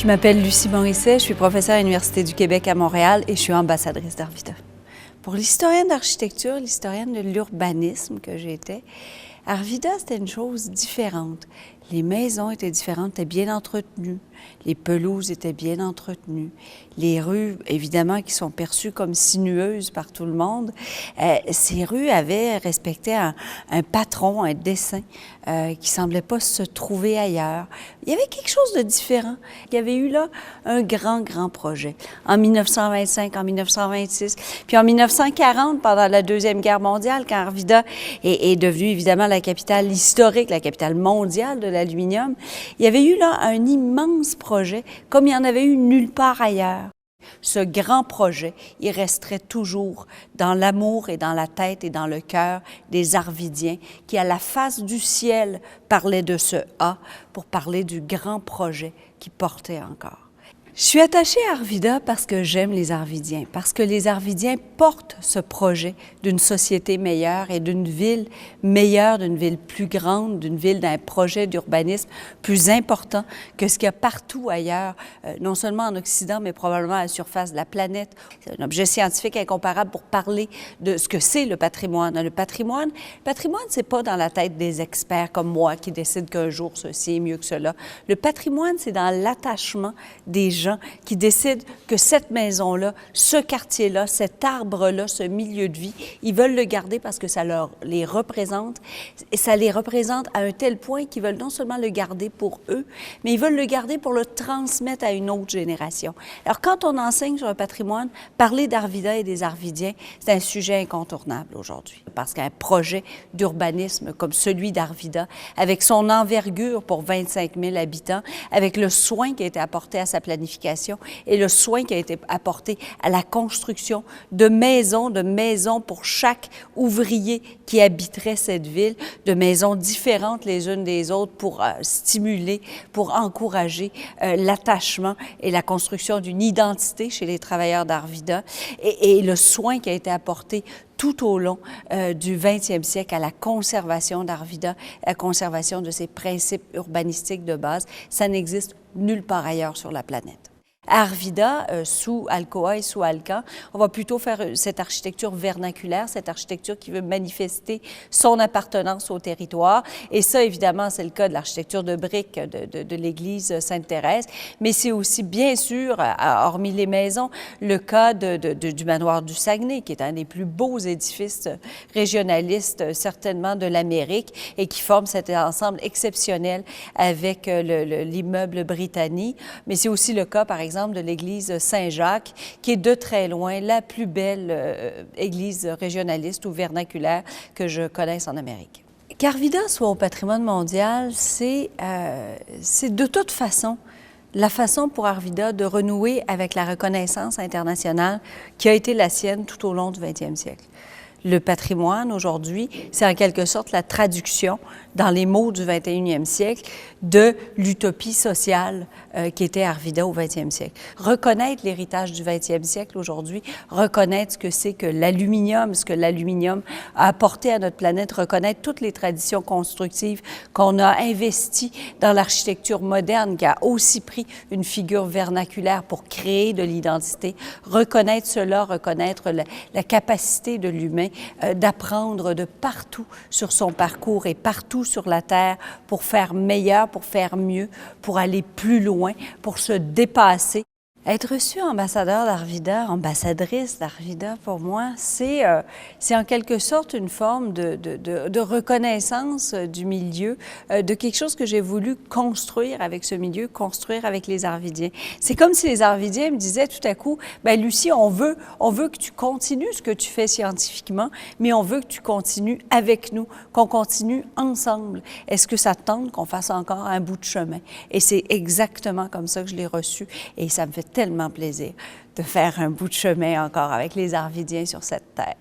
Je m'appelle Lucie Morisset, je suis professeure à l'Université du Québec à Montréal et je suis ambassadrice d'Arvida. Pour l'historienne d'architecture, l'historienne de l'urbanisme que j'étais, Arvida, c'était une chose différente. Les maisons étaient différentes, étaient bien entretenues. Les pelouses étaient bien entretenues. Les rues, évidemment, qui sont perçues comme sinueuses par tout le monde, ces rues avaient respecté un patron, un dessin qui semblait pas se trouver ailleurs. Il y avait quelque chose de différent. Il y avait eu là un grand projet. En 1925, en 1926, puis en 1940, pendant la Deuxième Guerre mondiale, quand Arvida est devenue évidemment la capitale historique, la capitale mondiale de l'aluminium, il y avait eu là un immense projet, comme il n'y en avait eu nulle part ailleurs. Ce grand projet, il resterait toujours dans l'amour et dans la tête et dans le cœur des Arvidiens qui, à la face du ciel, parlaient de ce A pour parler du grand projet qui portait encore. Je suis attachée à Arvida parce que j'aime les Arvidiens, parce que les Arvidiens portent ce projet d'une société meilleure et d'une ville meilleure, d'une ville plus grande, d'une ville d'un projet d'urbanisme plus important que ce qu'il y a partout ailleurs, non seulement en Occident, mais probablement à la surface de la planète. C'est un objet scientifique incomparable pour parler de ce que c'est le patrimoine. Le patrimoine, c'est pas dans la tête des experts comme moi qui décident qu'un jour ceci est mieux que cela. Le patrimoine, c'est dans l'attachement des gens qui décident que cette maison-là, ce quartier-là, cet arbre-là, ce milieu de vie, ils veulent le garder parce que ça les représente. Et ça les représente à un tel point qu'ils veulent non seulement le garder pour eux, mais ils veulent le garder pour le transmettre à une autre génération. Alors, quand on enseigne sur un patrimoine, parler d'Arvida et des Arvidiens, c'est un sujet incontournable aujourd'hui. Parce qu'un projet d'urbanisme comme celui d'Arvida, avec son envergure pour 25 000 habitants, avec le soin qui a été apporté à sa planification et le soin qui a été apporté à la construction de maisons pour chaque ouvrier qui habiterait cette ville, de maisons différentes les unes des autres pour stimuler, pour encourager l'attachement et la construction d'une identité chez les travailleurs d'Arvida et le soin qui a été apporté tout au long du 20e siècle à la conservation d'Arvida, à la conservation de ses principes urbanistiques de base. Ça n'existe nulle part ailleurs sur la planète. À Arvida, sous Alcoa et sous Alcan, on va plutôt faire cette architecture vernaculaire, cette architecture qui veut manifester son appartenance au territoire. Et ça, évidemment, c'est le cas de l'architecture de briques de l'église Sainte-Thérèse, mais c'est aussi, bien sûr, hormis les maisons, le cas du manoir du Saguenay, qui est un des plus beaux édifices régionalistes, certainement, de l'Amérique, et qui forme cet ensemble exceptionnel avec l'immeuble Britannie. Mais c'est aussi le cas, par exemple, de l'église Saint-Jacques, qui est de très loin la plus belle église régionaliste ou vernaculaire que je connaisse en Amérique. Qu'Arvida soit au patrimoine mondial, c'est de toute façon la façon pour Arvida de renouer avec la reconnaissance internationale qui a été la sienne tout au long du 20e siècle. Le patrimoine, aujourd'hui, c'est en quelque sorte la traduction, dans les mots du 21e siècle, de l'utopie sociale qui était Arvida au 20e siècle. Reconnaître l'héritage du 20e siècle aujourd'hui, reconnaître ce que c'est que l'aluminium, ce que l'aluminium a apporté à notre planète, reconnaître toutes les traditions constructives qu'on a investies dans l'architecture moderne, qui a aussi pris une figure vernaculaire pour créer de l'identité, reconnaître cela, reconnaître la capacité de l'humain d'apprendre de partout sur son parcours et partout sur la Terre pour faire meilleur, pour faire mieux, pour aller plus loin, pour se dépasser. Être reçue ambassadeur d'Arvida, ambassadrice d'Arvida, pour moi, c'est en quelque sorte une forme de reconnaissance du milieu, de quelque chose que j'ai voulu construire avec ce milieu, construire avec les Arvidiens. C'est comme si les Arvidiens me disaient tout à coup, « Bien, Lucie, on veut que tu continues ce que tu fais scientifiquement, mais on veut que tu continues avec nous, qu'on continue ensemble. Est-ce que ça te tente qu'on fasse encore un bout de chemin? » Et c'est exactement comme ça que je l'ai reçu et ça me fait tellement plaisir de faire un bout de chemin encore avec les Arvidiens sur cette terre.